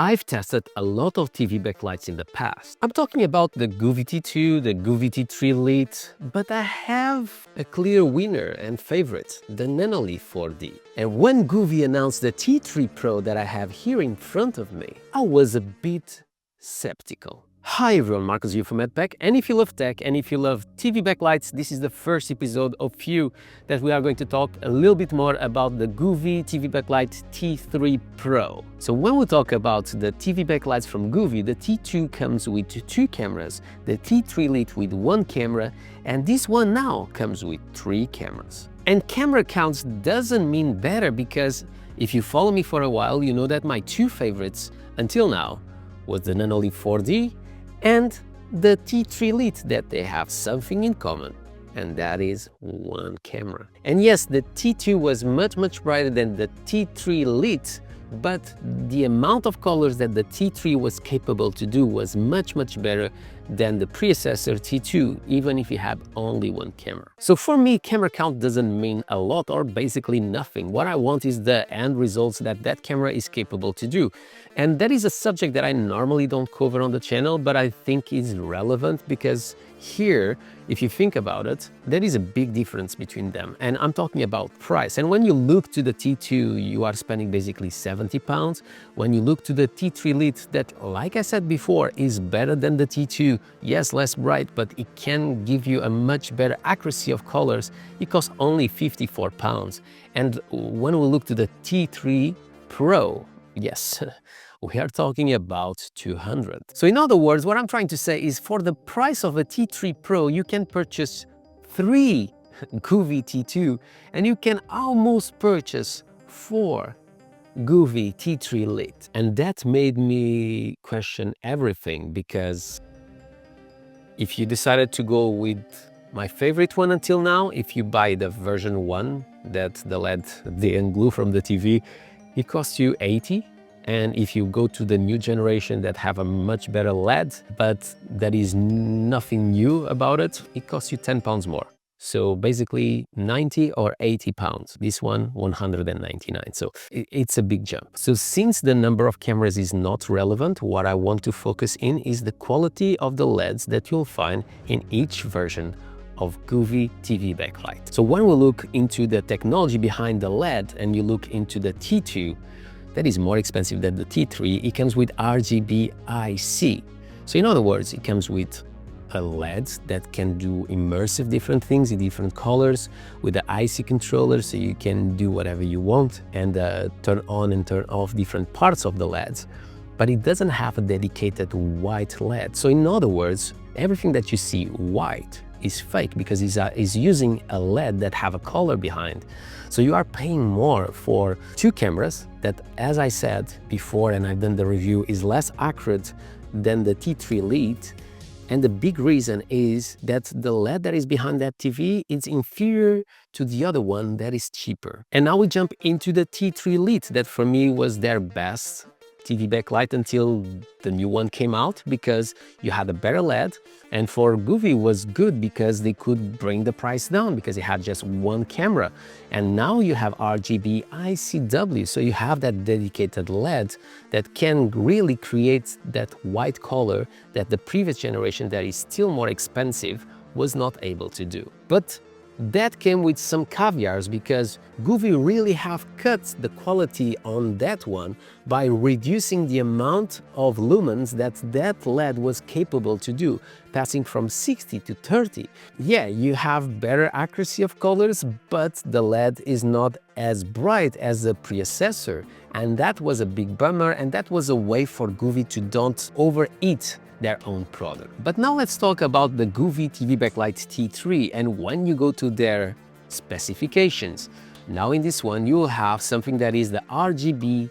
I've tested a lot of TV backlights in the past. I'm talking about the Govee T2, the Govee T3 Lite, but I have a clear winner and favorite, the Nanoleaf 4D. And when Govee announced the T3 Pro that I have here in front of me, I was a bit skeptical. Hi everyone, Marcus here from madpack, and if you love tech and if you love TV backlights, this is the first episode of few that we are going to talk a little bit more about the Govee TV backlight T3 Pro. So when we talk about the TV backlights from Govee, the T2 comes with 2 cameras, the T3 Lite with 1 camera, and this one now comes with 3 cameras. And camera counts doesn't mean better, because if you follow me for a while, you know that my 2 favorites until now was the Nanoleaf 4D and the T3 Lite, that they have something in common, and that is 1 camera. And yes, the T2 was much brighter than the T3 Lite, but the amount of colors that the T3 was capable to do was much better than the predecessor T2, even if you have only 1 camera. So for me, camera count doesn't mean a lot, or basically nothing. What I want is the end results that that camera is capable to do. And that is a subject that I normally don't cover on the channel, but I think is relevant, because here, if you think about it, there is a big difference between them. And I'm talking about price. And when you look to the T2, you are spending basically £70. When you look to the T3 Lite, that, like I said before, is better than the T2. Yes, less bright, but it can give you a much better accuracy of colors. It costs only £54. And when we look to the T3 Pro, yes, we are talking about 200. So in other words, what I'm trying to say is, for the price of a T3 Pro, you can purchase 3 Govee T2, and you can almost purchase 4 Govee T3 Lite. And that made me question everything, because if you decided to go with my favorite one until now, if you buy the version 1 that the LED didn't glue from the TV, it costs you 80. And if you go to the new generation that have a much better LED, but that is nothing new about it, it costs you £10 more. So basically 90 or 80 pounds. This one, 199. So it's a big jump. So since the number of cameras is not relevant, what I want to focus in is the quality of the LEDs that you'll find in each version of Govee TV backlight. So when we look into the technology behind the LED, and you look into the T2, that is more expensive than the T3, it comes with RGBIC. So in other words, it comes with a LED that can do immersive different things in different colors, with the IC controller, so you can do whatever you want and turn on and turn off different parts of the LEDs. But it doesn't have a dedicated white LED. So in other words, everything that you see white is fake, because it's using a LED that have a color behind. So you are paying more for 2 cameras that, as I said before, and I've done the review, is less accurate than the T3 Lite. And the big reason is that the LED that is behind that TV is inferior to the other one that is cheaper. And now we jump into the T3 Lite, that for me was their best TV backlight until the new one came out, because you had a better LED. And for Govee was good because they could bring the price down, because it had just 1 camera. And now you have RGBIC, so you have that dedicated LED that can really create that white color that the previous generation, that is still more expensive, was not able to do. But that came with some caveats, because Govee really have cut the quality on that one by reducing the amount of lumens that LED was capable to do, passing from 60 to 30. Yeah, you have better accuracy of colors, but the LED is not as bright as the predecessor. And that was a big bummer, and that was a way for Govee to don't overeat their own product. But now let's talk about the Govee TV backlight T3, and when you go to their specifications, now in this one you will have something that is the RGBIC.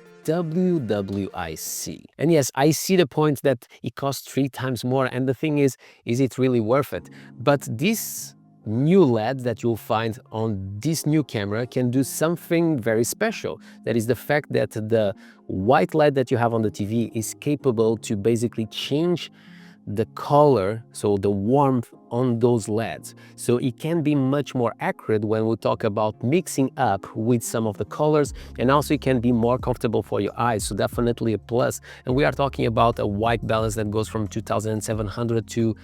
And yes, I see the point that it costs 3 times more, and the thing is it really worth it? But this new LED that you'll find on this new camera can do something very special. That is the fact that the white LED that you have on the TV is capable to basically change the color, so the warmth on those LEDs. So it can be much more accurate when we talk about mixing up with some of the colors, and also it can be more comfortable for your eyes. So definitely a plus. And we are talking about a white balance that goes from 2700 to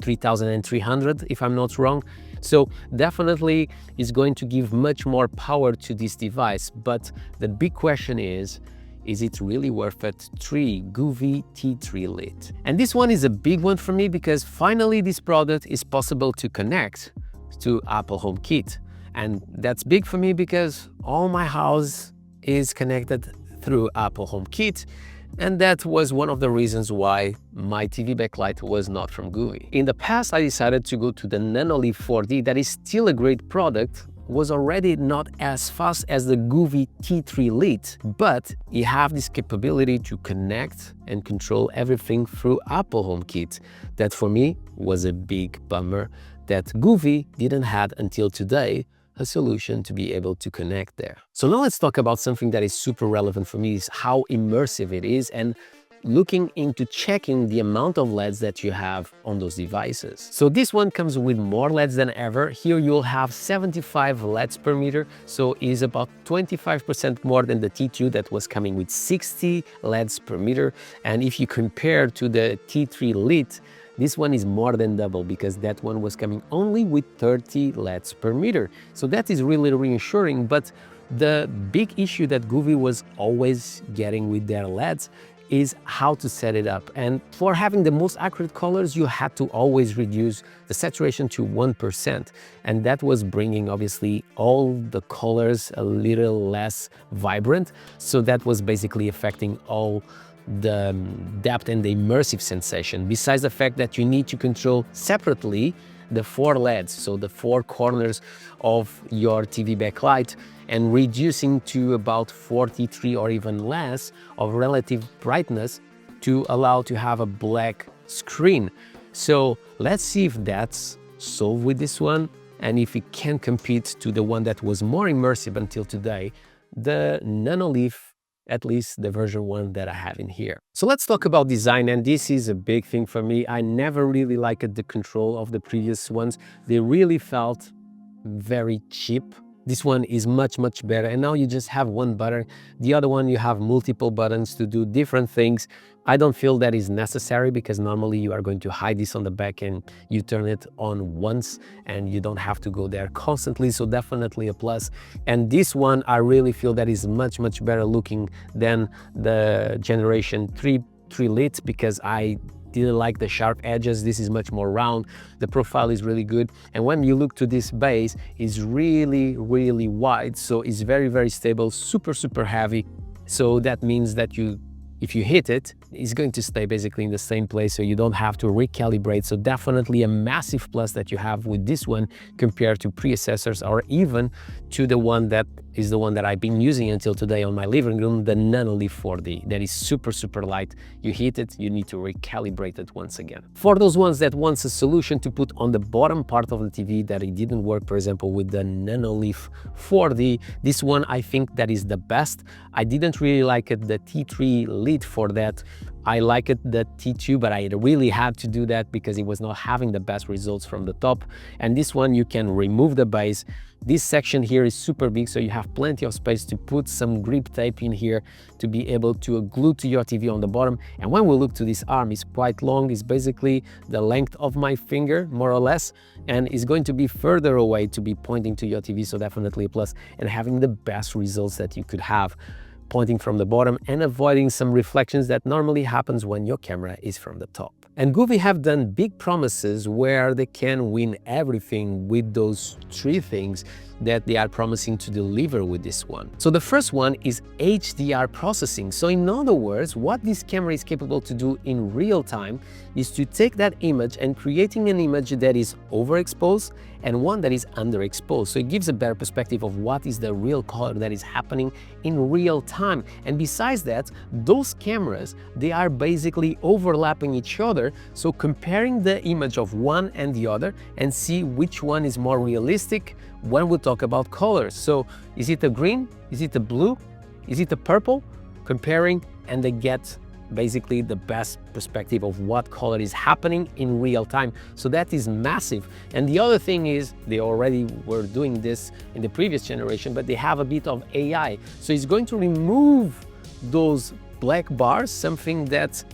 3300, if I'm not wrong. So definitely is going to give much more power to this device. But the big question is it really worth it? Govee T3 Lite. And this one is a big one for me because finally this product is possible to connect to Apple HomeKit. And that's big for me because all my house is connected through Apple HomeKit. And that was one of the reasons why my TV backlight was not from Govee. In the past, I decided to go to the Nanoleaf 4D. That is still a great product, was already not as fast as the Govee T3 Lite, but you have this capability to connect and control everything through Apple HomeKit. That for me was a big bummer that Govee didn't have until today a solution to be able to connect there. So now let's talk about something that is super relevant for me, is how immersive it is, and looking into checking the amount of LEDs that you have on those devices. So this one comes with more LEDs than ever. Here you'll have 75 LEDs per meter, so it is about 25% more than the T2 that was coming with 60 LEDs per meter. And if you compare to the T3 Lite, this one is more than double because that one was coming only with 30 LEDs per meter. So that is really reassuring. But the big issue that Govee was always getting with their LEDs is how to set it up. And for having the most accurate colors, you had to always reduce the saturation to 1%. And that was bringing obviously all the colors a little less vibrant. So that was basically affecting all the depth and the immersive sensation, besides the fact that you need to control separately the 4 LEDs, so the 4 corners of your TV backlight, and reducing to about 43 or even less of relative brightness to allow to have a black screen. So let's see if that's solved with this one, and if it can compete to the one that was more immersive until today, the Nanoleaf, at least the version 1 that I have in here. So let's talk about design, and this is a big thing for me. I never really liked the control of the previous ones. They really felt very cheap. This one is much better, and now you just have one button. The other one, you have multiple buttons to do different things. I don't feel that is necessary because normally you are going to hide this on the back and you turn it on once and you don't have to go there constantly, so definitely a plus. And this one I really feel that is much better looking than the generation 3 Lite because I didn't like the sharp edges. This is much more round. The profile is really good, and when you look to this base, it's really wide, so it's very stable, super heavy. So that means that if you hit it, it's going to stay basically in the same place, so you don't have to recalibrate. So definitely a massive plus that you have with this one compared to predecessors, or even to the one that is the one that I've been using until today on my living room, the Nanoleaf 4D. That is super light. You hit it, you need to recalibrate it once again. For those ones that wants a solution to put on the bottom part of the TV that it didn't work, for example, with the Nanoleaf 4D, this one I think that is the best. I didn't really like it, the T3 Lite, for that. I like it, the T2, but I really had to do that because it was not having the best results from the top. And this one, you can remove the base. This section here is super big, so you have plenty of space to put some grip tape in here to be able to glue to your TV on the bottom. And when we look to this arm, it's quite long. It's basically the length of my finger, more or less, and it's going to be further away to be pointing to your TV, so definitely a plus, and having the best results that you could have pointing from the bottom and avoiding some reflections that normally happens when your camera is from the top. And Govee have done big promises where they can win everything with those 3 things that they are promising to deliver with this one. So the first one is HDR processing. So in other words, what this camera is capable to do in real time is to take that image and creating an image that is overexposed and one that is underexposed. So it gives a better perspective of what is the real color that is happening in real time. And besides that, those cameras, they are basically overlapping each other. So comparing the image of one and the other and see which one is more realistic when we talk about colors. So is it a green? Is it a blue? Is it a purple? Comparing, and they get basically the best perspective of what color is happening in real time. So that is massive. And the other thing is they already were doing this in the previous generation, but they have a bit of AI. So it's going to remove those black bars, something that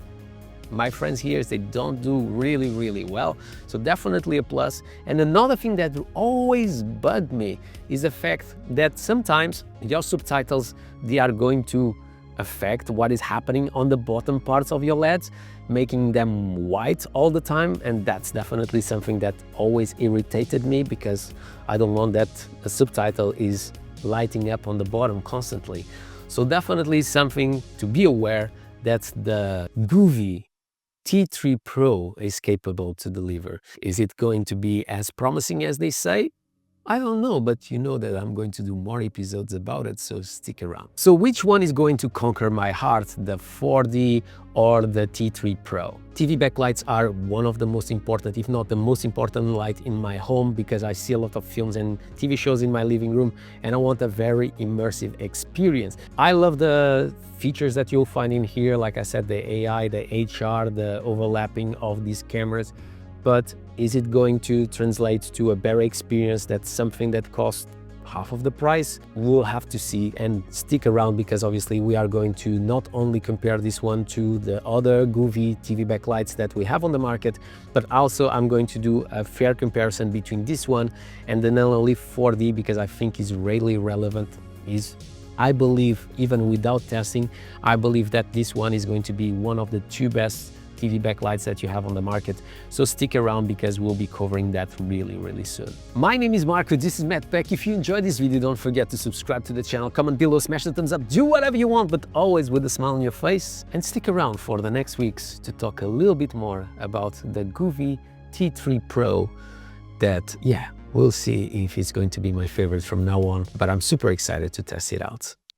my friends here, they don't do really well. So definitely a plus. And another thing that always bugged me is the fact that sometimes your subtitles, they are going to affect what is happening on the bottom parts of your LEDs, making them white all the time. And that's definitely something that always irritated me, because I don't want that a subtitle is lighting up on the bottom constantly. So definitely something to be aware that the Govee T3 Pro is capable to deliver. Is it going to be as promising as they say? I don't know, but you know that I'm going to do more episodes about it, so stick around. So which one is going to conquer my heart, the 4D or the T3 Pro? TV backlights are one of the most important, if not the most important light in my home, because I see a lot of films and TV shows in my living room and I want a very immersive experience. I love the features that you'll find in here, like I said, the AI, the HR, the overlapping of these cameras. But is it going to translate to a better experience? That's something that costs half of the price. We'll have to see, and stick around, because obviously we are going to not only compare this one to the other Govee TV backlights that we have on the market, but also I'm going to do a fair comparison between this one and the Nanoleaf 4D, because I think is really relevant. I believe, even without testing, I believe that this one is going to be one of the two best TV backlights that you have on the market. So stick around, because we'll be covering that really soon. My name is Marco, this is madpack. If you enjoyed this video, don't forget to subscribe to the channel, comment below, smash the thumbs up, do whatever you want, but always with a smile on your face. And stick around for the next weeks to talk a little bit more about the Govee T3 Pro that, yeah, we'll see if it's going to be my favorite from now on, but I'm super excited to test it out.